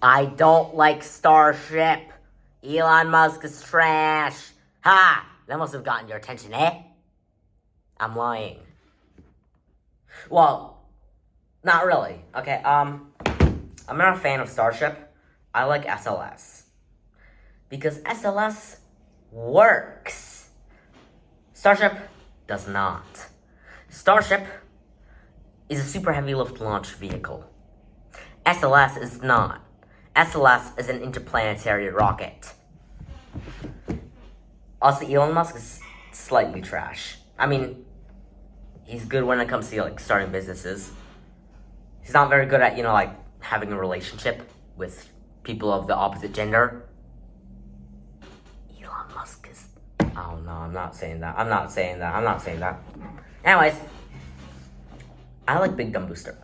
I don't like Starship. Elon Musk is trash. Ha! That must have gotten your attention, eh? I'm lying. Well, not really. Okay, I'm not a fan of Starship. I like SLS. Because SLS works. Starship does not. Starship is a super heavy lift launch vehicle. SLS is not. SLS is an interplanetary rocket. Also, Elon Musk is slightly trash. I mean, he's good when it comes to, like, starting businesses. He's not very good at, like, having a relationship with people of the opposite gender. Elon Musk is... Oh, no, I'm not saying that. Anyways, I like Big Dumb Booster.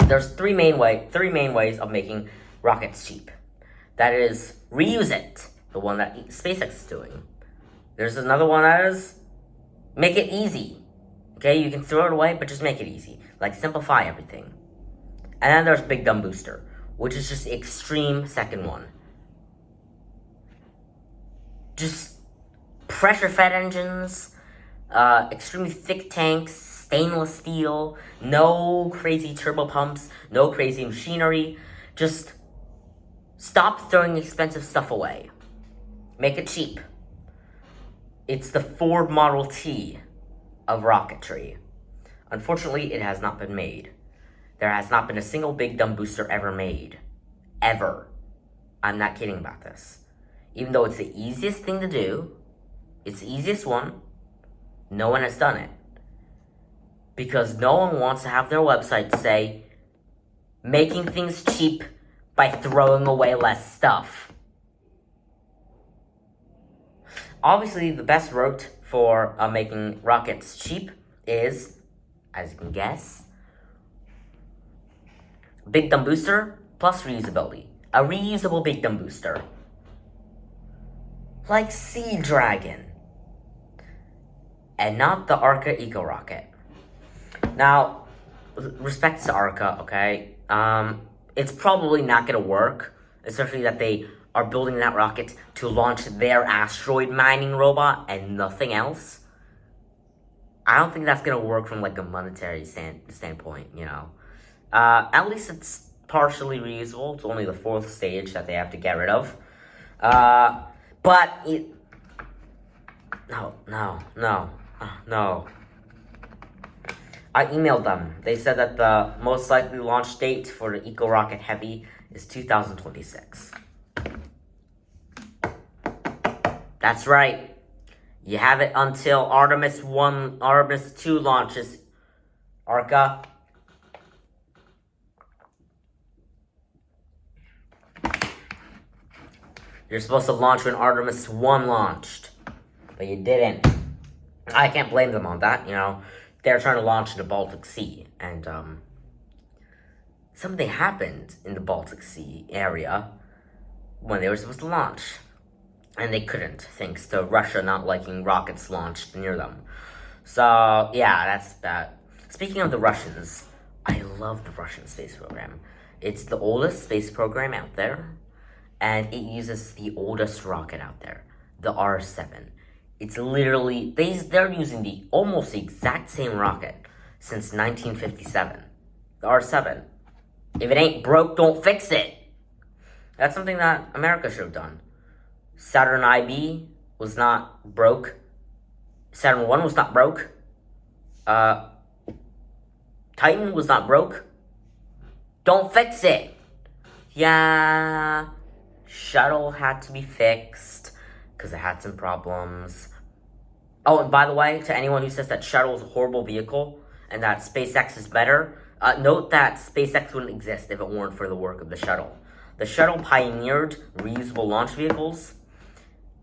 There's three main ways of making rockets cheap. That is, reuse it. The one that SpaceX is doing. There's another one that is, make it easy. Okay, you can throw it away, but just make it easy. Like, simplify everything. And then there's Big Dumb Booster, which is just the extreme second one. Just pressure-fed engines, extremely thick tanks, stainless steel, no crazy turbo pumps, no crazy machinery. Just stop throwing expensive stuff away. Make it cheap. It's the Ford Model T of rocketry. Unfortunately, it has not been made. There has not been a single Big Dumb Booster ever made. Ever. I'm not kidding about this. Even though it's the easiest thing to do, it's the easiest one, no one has done it. Because no one wants to have their website say, making things cheap by throwing away less stuff. Obviously, the best route for making rockets cheap is, as you can guess, Big Dumb Booster plus reusability. A reusable Big Dumb Booster. Like Sea Dragon. And not the Arca Eco Rocket. Now, respect to Arca, okay? It's probably not going to work, especially that they are building that rocket to launch their asteroid mining robot and nothing else. I don't think that's going to work from, like, a monetary standpoint, At least it's partially reusable. It's only the fourth stage that they have to get rid of. But it... No. I emailed them. They said that the most likely launch date for the Eco Rocket Heavy is 2026. That's right. You have it until Artemis 2 launches, Arca. You're supposed to launch when Artemis 1 launched, but you didn't. I can't blame them on that, They're trying to launch in the Baltic Sea, and something happened in the Baltic Sea area when they were supposed to launch. And they couldn't, thanks to Russia not liking rockets launched near them. So, yeah, that's bad. Speaking of the Russians, I love the Russian space program. It's the oldest space program out there, and it uses the oldest rocket out there, the R7. It's literally, they're using almost the exact same rocket since 1957. The R7. If it ain't broke, don't fix it. That's something that America should have done. Saturn IB was not broke. Saturn 1 was not broke. Titan was not broke. Don't fix it. Yeah. Shuttle had to be fixed because it had some problems. Oh, and by the way, to anyone who says that Shuttle is a horrible vehicle and that SpaceX is better, note that SpaceX wouldn't exist if it weren't for the work of the Shuttle. The Shuttle pioneered reusable launch vehicles.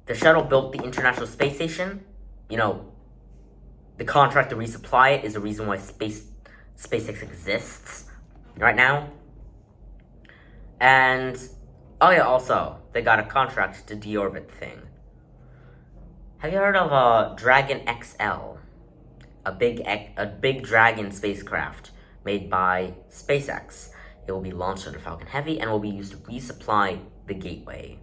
The Shuttle built the International Space Station. The contract to resupply it is the reason why SpaceX exists right now. And, oh yeah, also, they got a contract to deorbit the thing. Have you heard of Dragon XL? A big Dragon spacecraft made by SpaceX. It will be launched under Falcon Heavy and will be used to resupply the gateway.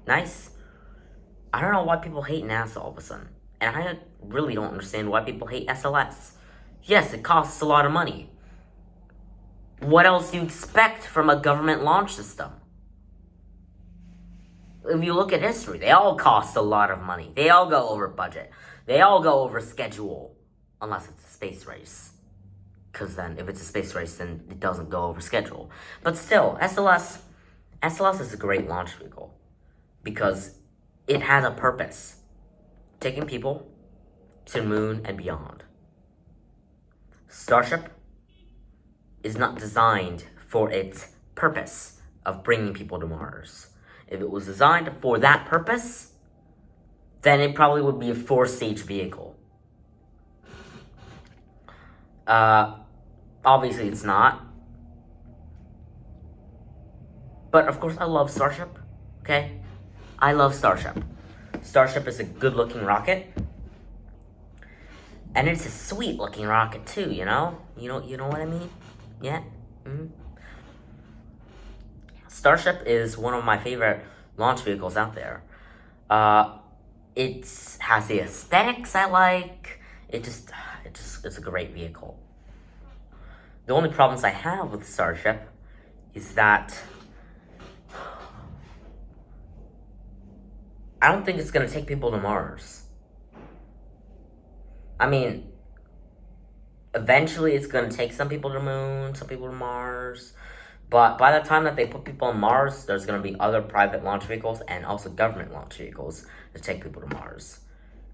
Nice. I don't know why people hate NASA all of a sudden. And I really don't understand why people hate SLS. Yes, it costs a lot of money. What else do you expect from a government launch system? If you look at history, they all cost a lot of money. They all go over budget. They all go over schedule. Unless it's a space race. Because then, if it's a space race, then it doesn't go over schedule. But still, SLS is a great launch vehicle. Because it has a purpose. Taking people to the moon and beyond. Starship is not designed for its purpose of bringing people to Mars. If it was designed for that purpose, then it probably would be a 4-stage vehicle. Obviously it's not. But of course I love Starship, okay? I love Starship. Starship is a good-looking rocket. And it's a sweet-looking rocket too, you know? You know what I mean? Yeah? Mm-hmm. Starship is one of my favorite launch vehicles out there. It has the aesthetics I like. It's a great vehicle. The only problems I have with Starship is that I don't think it's gonna take people to Mars. I mean, eventually it's gonna take some people to the moon, some people to Mars. But by the time that they put people on Mars, there's going to be other private launch vehicles and also government launch vehicles to take people to Mars.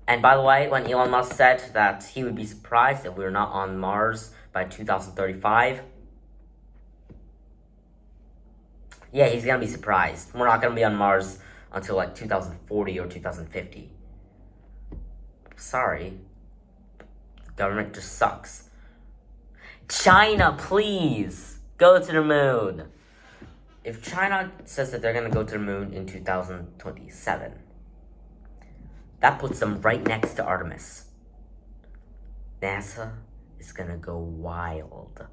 And by the way, when Elon Musk said that he would be surprised if we were not on Mars by 2035, yeah, he's going to be surprised. We're not going to be on Mars until like 2040 or 2050. Sorry. The government just sucks. China, please! Go to the moon. If China says that they're going to go to the moon in 2027, that puts them right next to Artemis. NASA is going to go wild.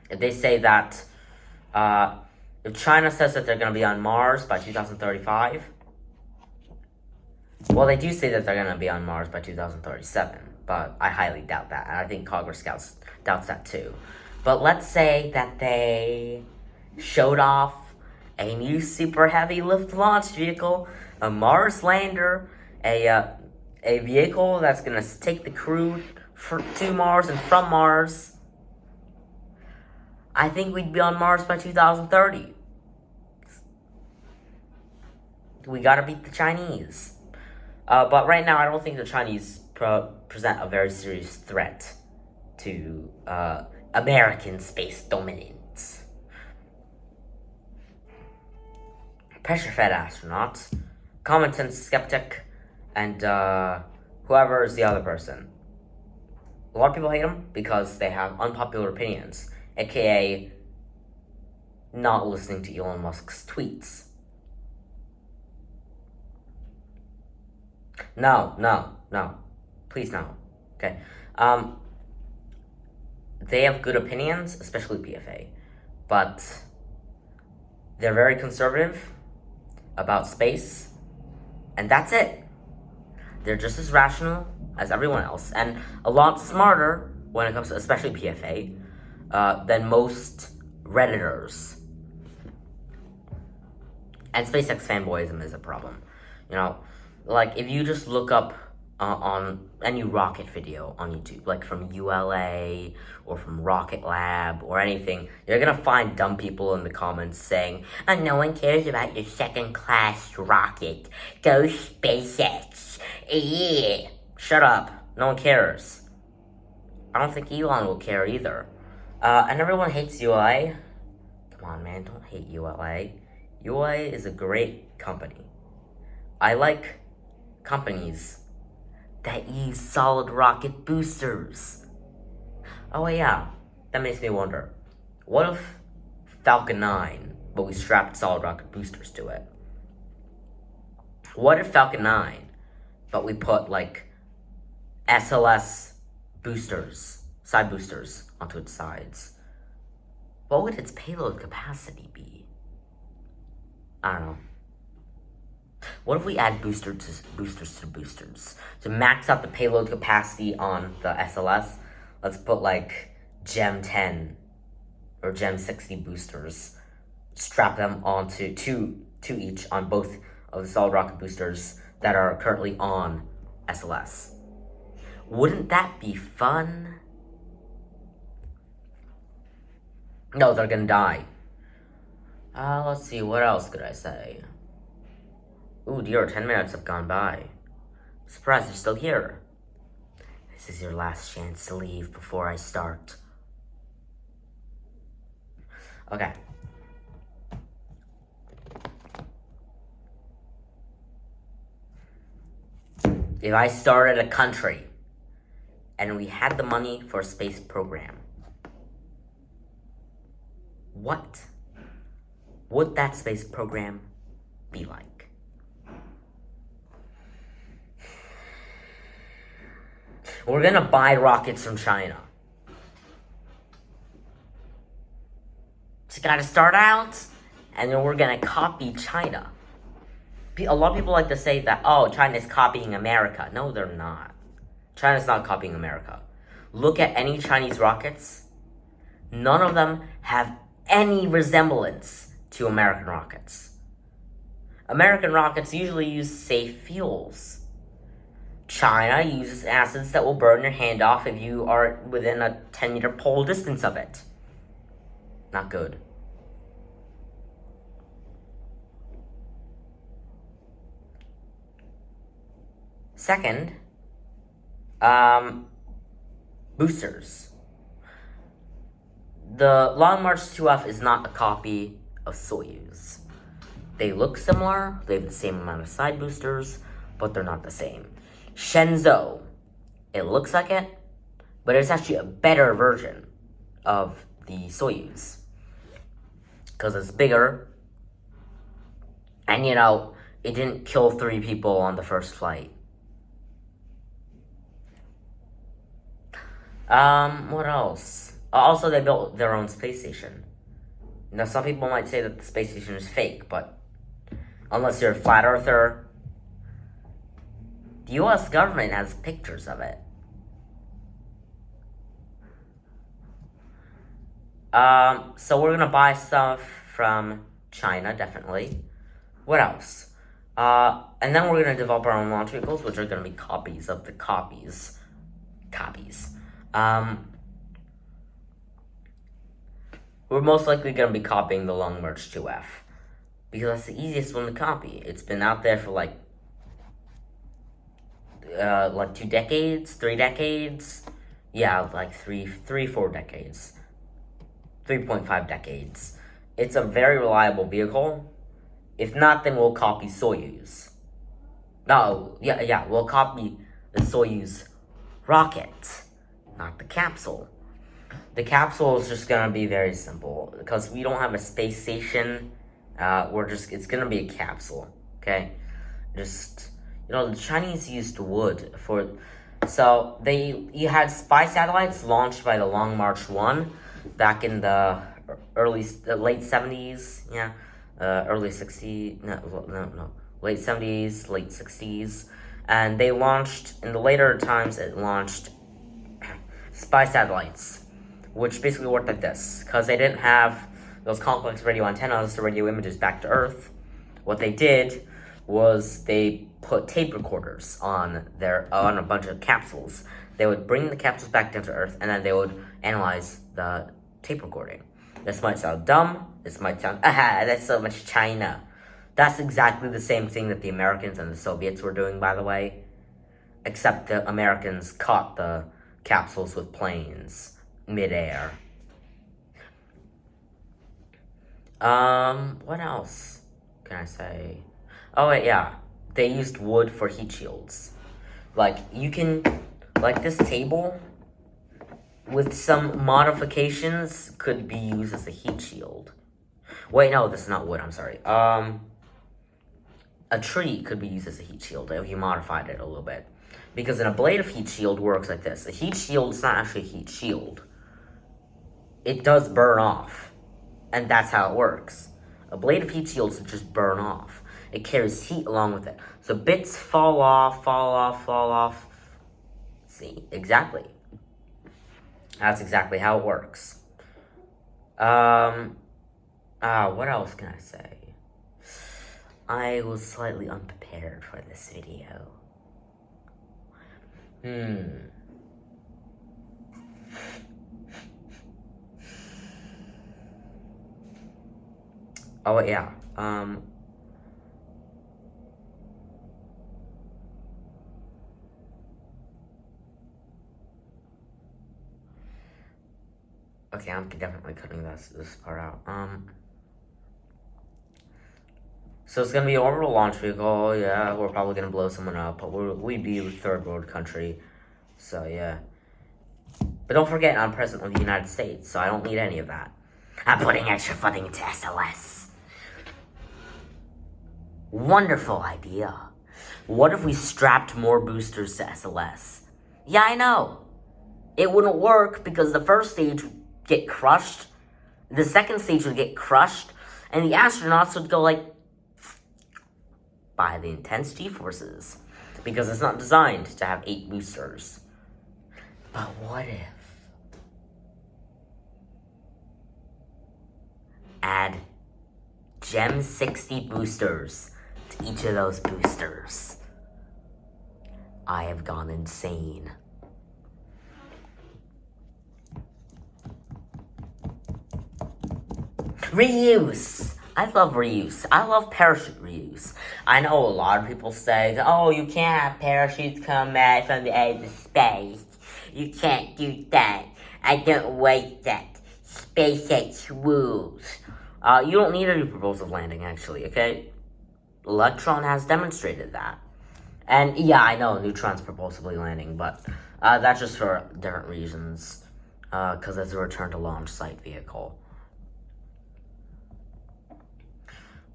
If they say that, if China says that they're going to be on Mars by 2035, well, they do say that they're going to be on Mars by 2037, but I highly doubt that, and I think Congress doubts that too. But let's say that they showed off a new super heavy lift launch vehicle, a Mars lander, a vehicle that's going to take the crew to Mars and from Mars. I think we'd be on Mars by 2030. We gotta beat the Chinese. But right now, I don't think the Chinese present a very serious threat to American space dominance. Pressure-fed astronauts, common sense skeptic, and whoever is the other person. A lot of people hate them because they have unpopular opinions, aka not listening to Elon Musk's tweets. No. Please no. Okay. They have good opinions, especially PFA, but they're very conservative about space, and that's it. They're just as rational as everyone else, and a lot smarter when it comes to, especially PFA, than most Redditors. And SpaceX fanboyism is a problem. You know, like if you just look up on any rocket video on YouTube, like from ULA or from Rocket Lab or anything, you're gonna find dumb people in the comments saying, "Oh, no one cares about your second-class rocket. Go SpaceX." Yeah. Shut up. No one cares. I don't think Elon will care either. And everyone hates ULA. Come on, man, don't hate ULA. ULA is a great company. I like companies that use solid rocket boosters. Oh yeah, that makes me wonder. What if Falcon 9, but we strapped solid rocket boosters to it? What if Falcon 9, but we put like SLS boosters, side boosters onto its sides. What would its payload capacity be? I don't know. What if we add boosters to boosters? To max out the payload capacity on the SLS, let's put like Gem 10 or Gem 60 boosters. Strap them onto two each on both of the solid rocket boosters that are currently on SLS. Wouldn't that be fun? No, they're gonna die. Let's see, what else could I say? Ooh, dear, 10 minutes have gone by. Surprised you're still here. This is your last chance to leave before I start. Okay. If I started a country and we had the money for a space program, what would that space program be like? We're gonna buy rockets from China. Just gotta start out, and then we're gonna copy China. A lot of people like to say that, oh, China's copying America. No, they're not. China's not copying America. Look at any Chinese rockets. None of them have any resemblance to American rockets. American rockets usually use safe fuels. China uses acids that will burn your hand off if you are within a 10-meter pole distance of it. Not good. Second, boosters. The Long March 2F is not a copy of Soyuz. They look similar, they have the same amount of side boosters, but they're not the same. Shenzhou, it looks like it, but it's actually a better version of the Soyuz. Because it's bigger, and it didn't kill 3 people on the first flight. What else? Also, they built their own space station. Now, some people might say that the space station is fake, but unless you're a flat earther, the US government has pictures of it. So we're gonna buy stuff from China, definitely. What else? And then we're gonna develop our own launch vehicles, which are gonna be copies of the copies. We're most likely going to be copying the Long March 2F. Because that's the easiest one to copy. It's been out there for like 2 decades, 3 decades. Yeah, like 4 decades. 3.5 decades. It's a very reliable vehicle. If not, then we'll copy Soyuz. We'll copy the Soyuz rocket, not the capsule. The capsule is just gonna be very simple because we don't have a space station. It's gonna be a capsule, okay? The Chinese used wood so you had spy satellites launched by the Long March 1 back in the late 70s, early 60s, late 70s, late 60s, and they launched, in the later times, it launched spy satellites, which basically worked like this. Because they didn't have those complex radio antennas to radio images back to Earth, what they did was they put tape recorders on a bunch of capsules. They would bring the capsules back down to Earth, and then they would analyze the tape recording. This might sound dumb. This might sound, that's so much China. That's exactly the same thing that the Americans and the Soviets were doing, by the way. Except the Americans caught the capsules with planes midair. What else can I say? Oh, wait, yeah. They used wood for heat shields. This table, with some modifications, could be used as a heat shield. Wait, no, this is not wood, I'm sorry. A tree could be used as a heat shield if you modified it a little bit. Because an ablative heat shield works like this. A heat shield is not actually a heat shield. it does burn off. And that's how it works. A blade of heat shields just burn off. It carries heat along with it. So bits fall off. See, exactly. That's exactly how it works. What else can I say? I was slightly unprepared for this video. Oh, yeah. Okay, I'm definitely cutting this part out. So it's gonna be an orbital launch vehicle. Yeah, we're probably gonna blow someone up, but we'd be a third world country. So yeah. But don't forget, I'm president of the United States, so I don't need any of that. I'm putting extra funding into SLS. Wonderful idea. What if we strapped more boosters to SLS? Yeah, I know. It wouldn't work because the first stage would get crushed, the second stage would get crushed, and the astronauts would go like by the intense G-forces because it's not designed to have 8 boosters. But what if add Gem 60 boosters to each of those boosters? I have gone insane. Reuse! I love reuse. I love parachute reuse. I know a lot of people say, oh, you can't have parachutes come out from the edge of space. You can't do that. I don't like that. SpaceX rules. You don't need a new propulsive landing, actually, okay? Electron has demonstrated that. And yeah, I know Neutron's propulsively landing, but that's just for different reasons. Because it's a return to launch site vehicle.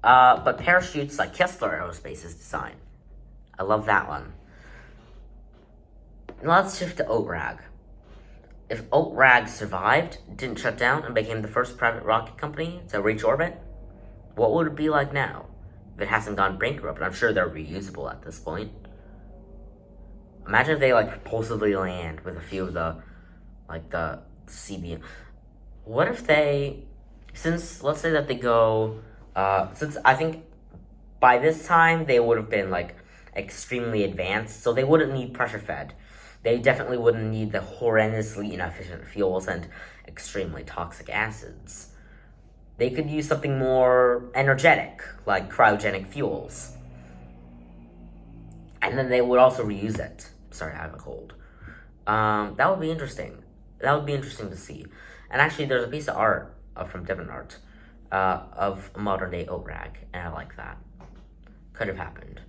But parachutes like Kessler Aerospace's design. I love that one. Now let's shift to OTRAG. If OTRAG survived, didn't shut down, and became the first private rocket company to reach orbit, what would it be like now? If it hasn't gone bankrupt, I'm sure they're reusable at this point. Imagine if they propulsively land with a few of the CBM. What if they, let's say that they go, since I think by this time they would have been extremely advanced, so they wouldn't need pressure fed. They definitely wouldn't need the horrendously inefficient fuels and extremely toxic acids. They could use something more energetic, like cryogenic fuels. And then they would also reuse it. Sorry, I have a cold. That would be interesting. That would be interesting to see. And actually, there's a piece of art from DeviantArt of modern day OTRAG, and I like that. Could have happened.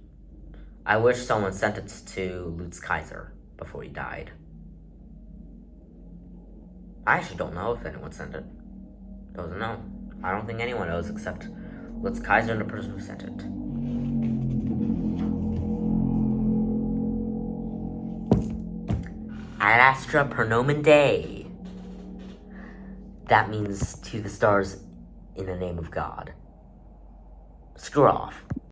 I wish someone sent it to Lutz Kaiser before he died. I actually don't know if anyone sent it. Doesn't know. I don't think anyone knows except Lutz Kaiser and the person who sent it. Ad Astra per nomen Dei. That means to the stars in the name of God. Screw off.